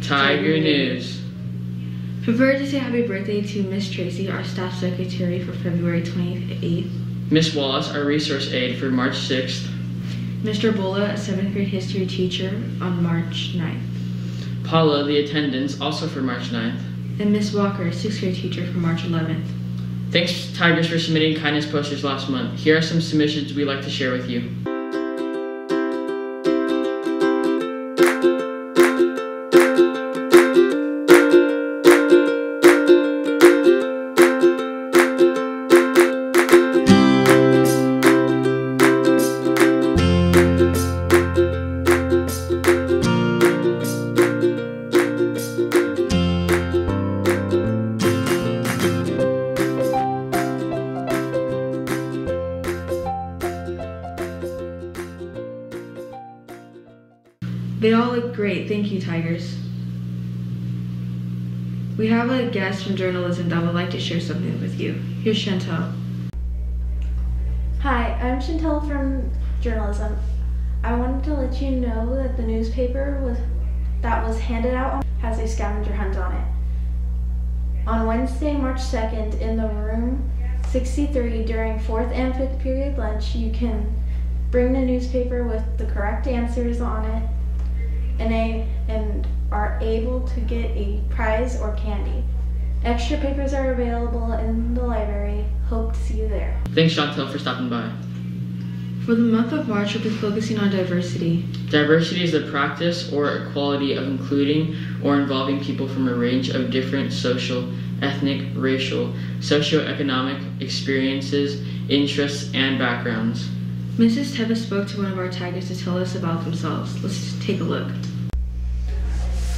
Tiger News. Prefer to say happy birthday to Miss Tracy, our staff secretary, for February 28th. Miss Wallace, our resource aide, for March 6th. Mr. Bola, a 7th grade history teacher, on March 9th. Paula, the attendance, also for March 9th. And Miss Walker, a 6th grade teacher, for March 11th. Thanks, Tigers, for submitting kindness posters last month. Here are some submissions we'd like to share with you. They all look great. Thank you, Tigers. We have a guest from journalism that would like to share something with you. Here's Chantel. Hi, I'm Chantel from journalism. I wanted to let you know that the newspaper that was handed out has a scavenger hunt on it. On Wednesday, March 2nd, in the room 63 during 4th and 5th period lunch, you can bring the newspaper with the correct answers on it and are able to get a prize or candy. Extra papers are available in the library. Hope to see you there. Thanks, Chantel, for stopping by. For the month of March, we'll be focusing on diversity. Diversity is the practice or quality of including or involving people from a range of different social, ethnic, racial, socioeconomic experiences, interests, and backgrounds. Mrs. Teva spoke to one of our Tigers to tell us about themselves. Let's take a look.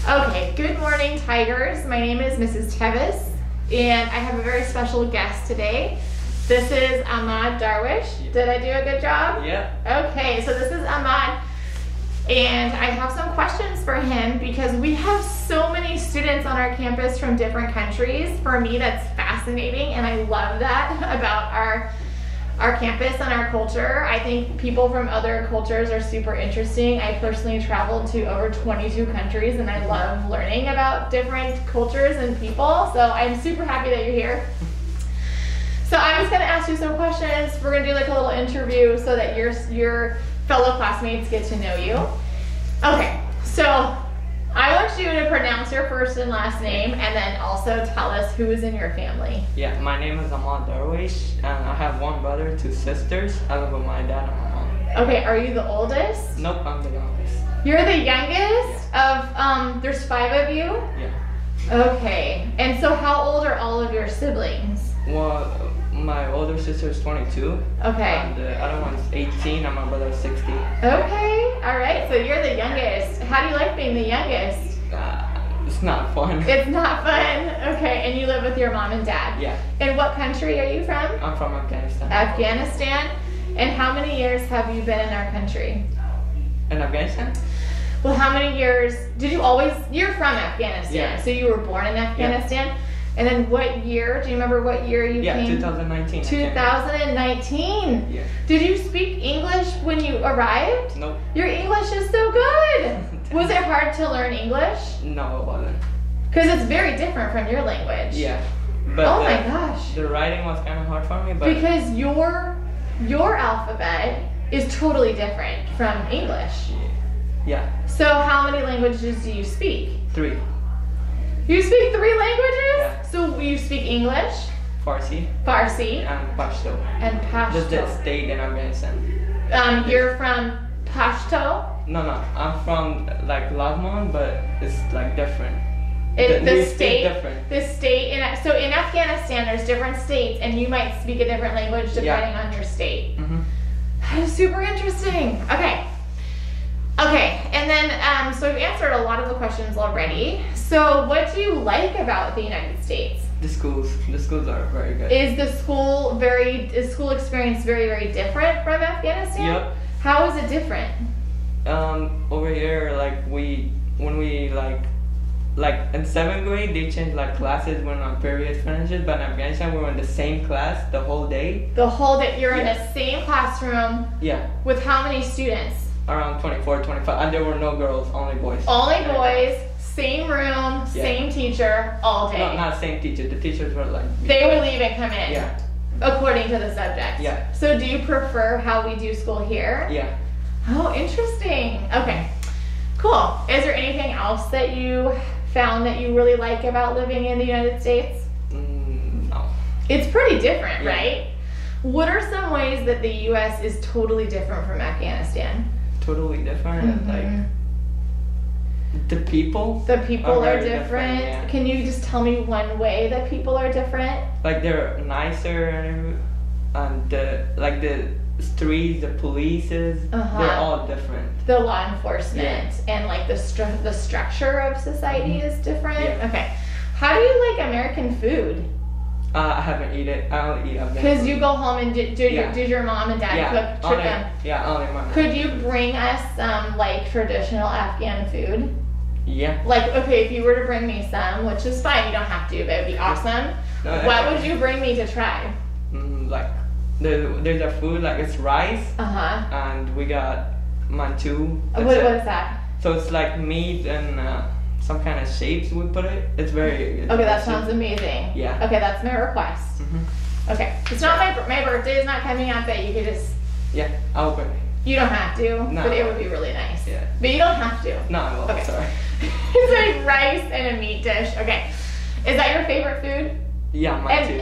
Okay, good morning, Tigers. My name is Mrs. Tevis, and I have a very special guest today. This is Ahmad Darwish. Did I do a good job? Yeah. Okay, so this is Ahmad, and I have some questions for him because we have so many students on our campus from different countries. For me, that's fascinating, and I love that about our campus and our culture. I think people from other cultures are super interesting. I personally traveled to over 22 countries and I love learning about different cultures and people. So I'm super happy that you're here. So I'm just gonna ask you some questions. We're gonna do like a little interview so that your fellow classmates get to know you. Okay, so I want you to pronounce your first and last name and then also tell us who is in your family. Yeah, my name is Ahmad Darwish and I have one brother, 2 sisters. I live with my dad and my mom. Okay, are you the oldest? Nope, I'm the youngest. You're the youngest of, there's 5 of you? Yeah. Okay, and so how old are all of your siblings? Well, my older sister is 22. Okay. And the other one's 18 and my brother is 60. Okay, all right, so you're the youngest. How do you like being the youngest? It's not fun. It's not fun? Okay, and you live with your mom and dad? Yeah. And what country are you from? I'm from Afghanistan. Afghanistan? And how many years have you been in our country? In Afghanistan? Well, how many years, you're from Afghanistan, Yeah. So you were born in Afghanistan? Yeah. And then what year, do you remember what year you came? Yeah, 2019. 2019? Yeah. Did you speak English when you arrived? Nope. Your English is so good. Was it hard to learn English? No, it wasn't. Because it's very different from your language. Yeah. But oh my gosh. The writing was kind of hard for me, but because your alphabet is totally different from English. Yeah. So how many languages do you speak? 3. You speak 3 languages? Yeah. So you speak English, Farsi, Farsi, and Pashto. and Pashto. Just the state in Afghanistan. You're from Pashto? No, I'm from like Lagman, but it's like different. The speak state, different. the state, so in Afghanistan there's different states and you might speak a different language depending on your state. Mm-hmm. That is super interesting. Okay, and then, so we've answered a lot of the questions already. So what do you like about the United States? The schools are very good. Is the school experience very, very different from Afghanistan? Yep. How is it different? Over here, when we in 7th grade, they changed like classes when our period finishes, but in Afghanistan, we were in the same class the whole day. The whole day, you're in the same classroom. Yeah. With how many students? Around 24, 25, and there were no girls, only boys. Only boys, same room, same teacher, all day. No, not same teacher. The teachers were like. They would leave and come in. Yeah. According to the subject. Yeah. So do you prefer how we do school here? Yeah. Oh, interesting. Okay. Cool. Is there anything else that you found that you really like about living in the United States? No. It's pretty different, Yeah. right? What are some ways that the U.S. is totally different from Afghanistan? Totally different. Mhm. Like the people. The people are very different. yeah. Can you just tell me one way that people are different? Like they're nicer and the streets, the polices, Uh-huh. they're all different. The law enforcement and like the structure of society is different. Yeah. Okay. How do you like American food? I haven't eaten it. I only eat Afghan Because food. you go home and did Yeah. your mom and dad yeah, cook only, them? yeah, only my mom. Could you bring us some like traditional Afghan food? Yeah. Like, okay, if you were to bring me some, which is fine, you don't have to, but it'd be awesome. No, What would you bring me to try? Like there's a food like it's rice Uh-huh. and we got mantu. What That's it. is that? So it's like meat and some kind of shapes we put it. It's very. Okay, that sounds amazing. Yeah. Okay, that's my request. Mhm. Okay, it's not my birthday is not coming up, but you could just, Yeah, I'll bring it. you don't have to, No. but it would be really nice. Yeah. But you don't have to. No, I won't. Okay. Sorry. It's like rice and a meat dish. Okay. Is that your favorite food? Yeah, And mantu.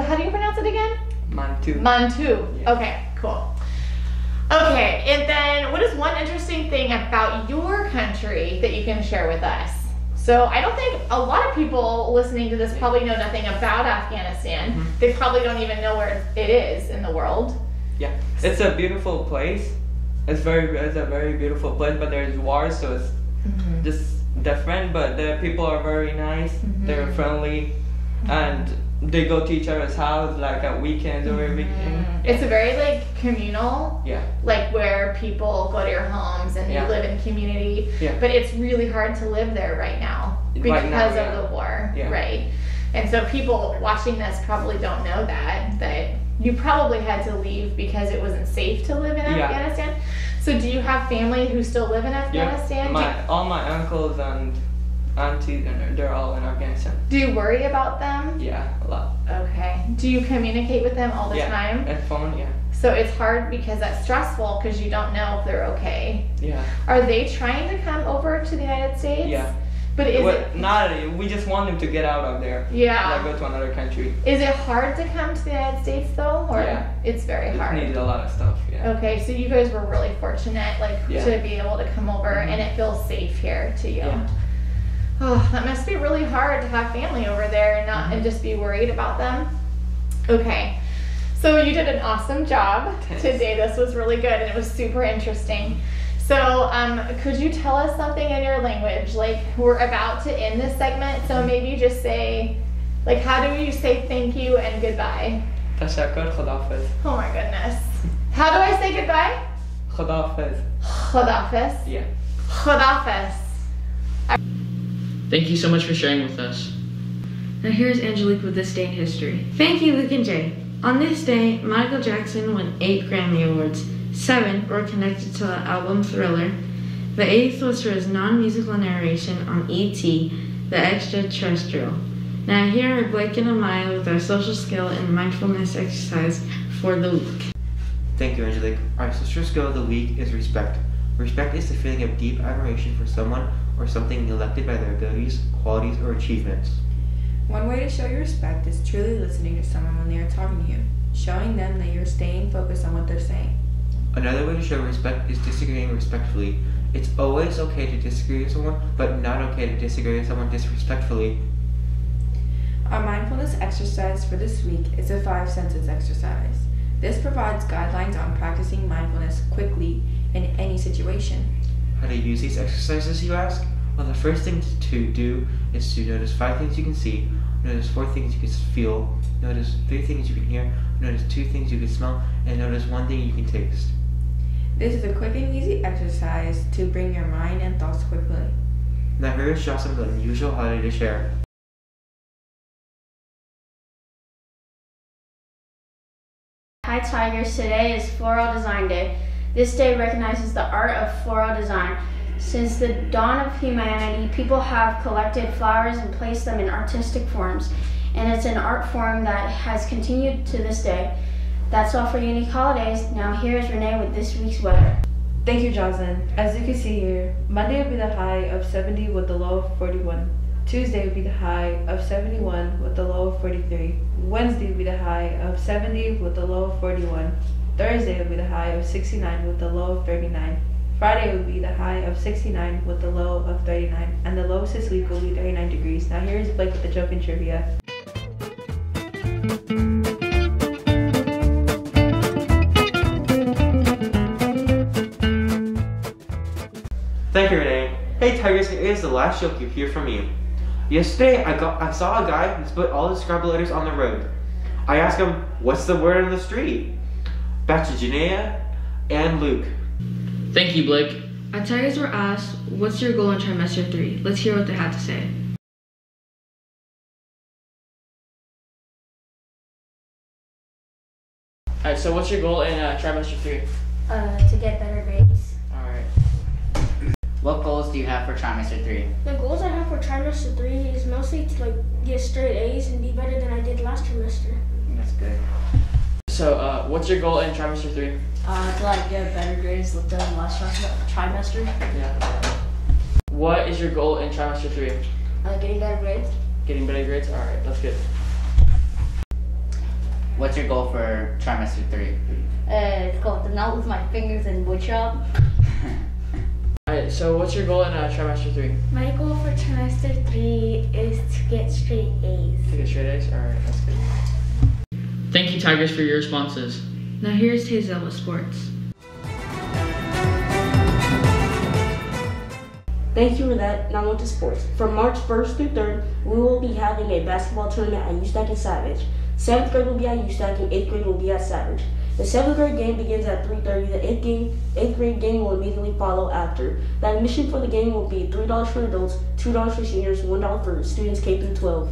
how do you pronounce it again? Mantu. Mantu. Yeah. Okay, cool. Okay, and then what is one interesting thing about your country that you can share with us? So I don't think a lot of people listening to this probably know nothing about Afghanistan. Mhm. They probably don't even know where it is in the world. Yeah, it's a beautiful place. It's a very beautiful place, but there's wars, so it's just different. But the people are very nice. Mhm. They're friendly, and they go to each other's house like at weekends or everything. It's a very like communal, Yeah. like where people go to your homes and Yeah. you live in community. Yeah. But it's really hard to live there right now because Right now, of yeah. the war, Yeah. right? And so people watching this probably don't know that you probably had to leave because it wasn't safe to live in Yeah. Afghanistan. So do you have family who still live in Afghanistan? All my uncles and aunties, and they're all in Afghanistan. Do you worry about them? Yeah, a lot. Okay. Do you communicate with them all the Yeah. time? And phone, yeah. So it's hard because that's stressful because you don't know if they're okay. Yeah. Are they trying to come over to the United States? Yeah. But is Well, it not. We just want them to get out of there. Yeah. Like go to another country. Is it hard to come to the United States though? Or Yeah. it's very It hard. needs a lot of stuff. Yeah. Okay, so you guys were really fortunate Yeah. to be able to come over and it feels safe here to you. Yeah. Oh, that must be really hard to have family over there and not and just be worried about them. Okay. So you did an awesome job Thanks. today. This was really good and it was super interesting. So could you tell us something in your language? Like we're about to end this segment, so maybe just say, like how do you say thank you and goodbye? تشکر خداحافظ. Oh my goodness. How do I say goodbye? خداحافظ. Khodafis. Yeah. Khodafis. Thank you so much for sharing with us. Now here's Angelique with This Day in History. Thank you, Luke and Jay. On this day, Michael Jackson won 8 Grammy Awards. 7 were connected to the album Thriller. The 8th was for his non-musical narration on E.T., the Extraterrestrial. Now here are Blake and Amaya with our social skill and mindfulness exercise for the week. Thank you, Angelique. Our social skill of the week is respect. Respect is the feeling of deep admiration for someone or something elected by their abilities, qualities, or achievements. One way to show your respect is truly listening to someone when they are talking to you, showing them that you're staying focused on what they're saying. Another way to show respect is disagreeing respectfully. It's always okay to disagree with someone, but not okay to disagree with someone disrespectfully. Our mindfulness exercise for this week is a 5 senses exercise. This provides guidelines on practicing mindfulness quickly in any situation. How to use these exercises, you ask? Well, the first thing to do is to notice 5 things you can see, notice 4 things you can feel, notice 3 things you can hear, notice 2 things you can smell, and notice 1 thing you can taste. This is a quick and easy exercise to bring your mind and thoughts quickly. Now here is Jossam's unusual holiday to share. Hi Tigers, today is Floral Design Day. This day recognizes the art of floral design. Since the dawn of humanity, people have collected flowers and placed them in artistic forms, and it's an art form that has continued to this day. That's all for Unique Holidays. Now here's Renee with this week's weather. Thank you, Jocelyn. As you can see here, Monday will be the high of 70 with the low of 41. Tuesday will be the high of 71 with the low of 43. Wednesday will be the high of 70 with the low of 41. Thursday will be the high of 69 with the low of 39. Friday will be the high of 69 with the low of 39. And the lowest this week will be 39 degrees. Now here's Blake with the joke and trivia. Thank you, Renee. Hey Tigers, here is the last joke you hear from me. Yesterday, I saw a guy who split all his Scrabble letters on the road. I asked him, what's the word on the street? Back to Janaea and Luke. Thank you, Blake. Our Tigers were asked, what's your goal in trimester 3? Let's hear what they had to say. Alright, so what's your goal in trimester 3? To get better grades. Alright. What goals do you have for trimester 3? The goals I have for trimester 3 is mostly to get straight A's and be better than I did last trimester. That's good. So, what's your goal in trimester 3? To get better grades than last trimester. Yeah. What is your goal in trimester 3? Getting better grades. Getting better grades? Alright, that's good. What's your goal for trimester 3? It's called to not lose my fingers in woodshop. Alright, so what's your goal in trimester 3? My goal for trimester 3 is to get straight A's. To get straight A's? Alright, that's good. Thank you, Tigers, for your responses. Now here's Hazel with sports. Thank you for that. Now on to sports. From March 1st through 3rd, we will be having a basketball tournament at UStack and Savage. 7th grade will be at UStack and 8th grade will be at Savage. The 7th grade game begins at 3:30. The 8th grade game will immediately follow after. The admission for the game will be $3 for adults, $2 for seniors, $1 for students K through 12.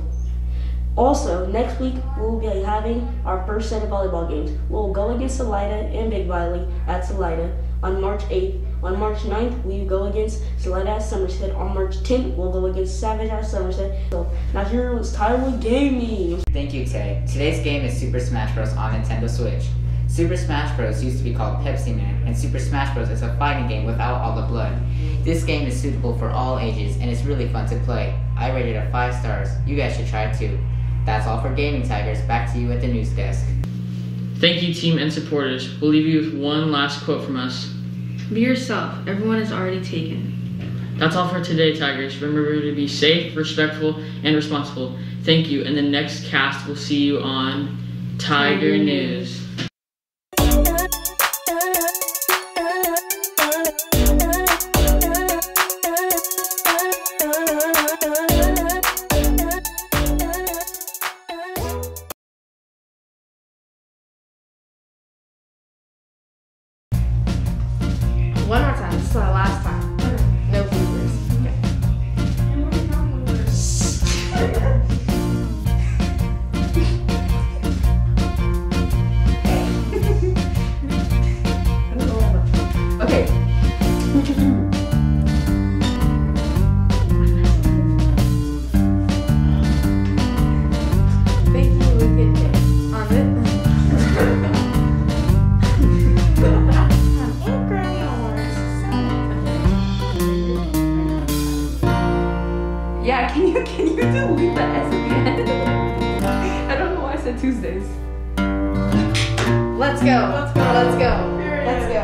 Also, next week we will be having our first set of volleyball games. We will go against Salida and Big Valley at Salida on March 8th. On March 9th, we will go against Salida at Somerset. On March 10th, we'll go against Savage at Somerset. So, now here is Tyler Gaming. Thank you, Tay. Today's game is Super Smash Bros. On Nintendo Switch. Super Smash Bros. Used to be called Pepsi Man, and Super Smash Bros. Is a fighting game without all the blood. This game is suitable for all ages, and it's really fun to play. I rated it 5 stars. You guys should try it too. That's all for Gaming Tigers. Back to you at the news desk. Thank you, team and supporters. We'll leave you with one last quote from us. Be yourself. Everyone is already taken. That's all for today, Tigers. Remember to be safe, respectful, and responsible. Thank you. And the next cast, we'll see you on Tiger News. One more time. This is our last time. No bloopers. Okay. Thank you, Luke and Jay. On Yeah, can you delete the S at the end? I don't know why I said Tuesdays. Let's go. Let's go. Let's go. Let's go.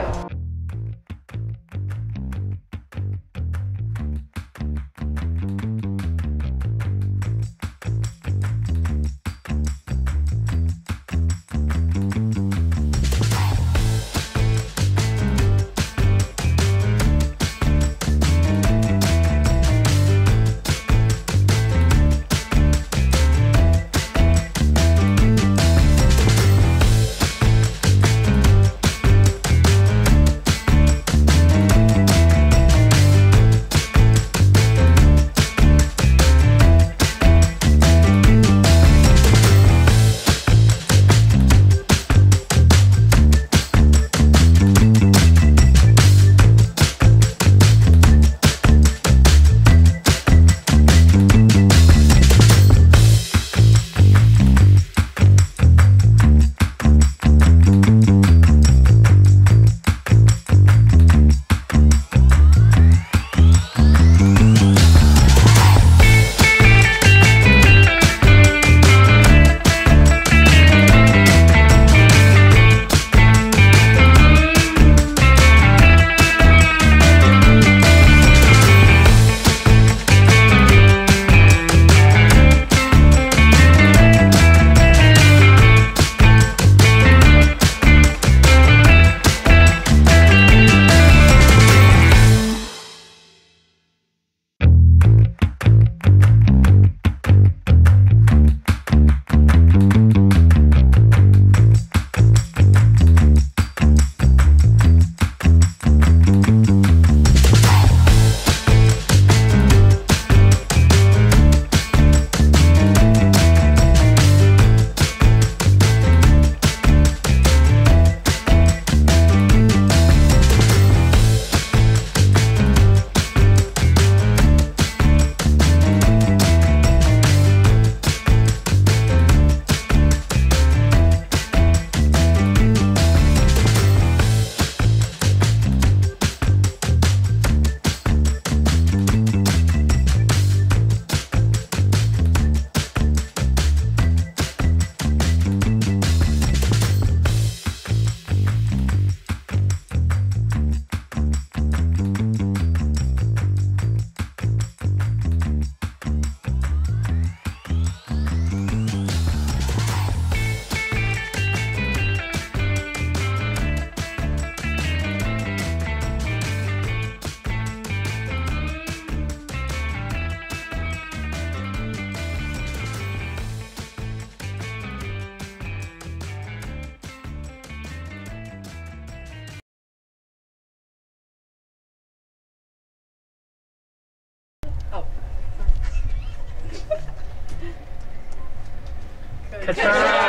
Ka-cha!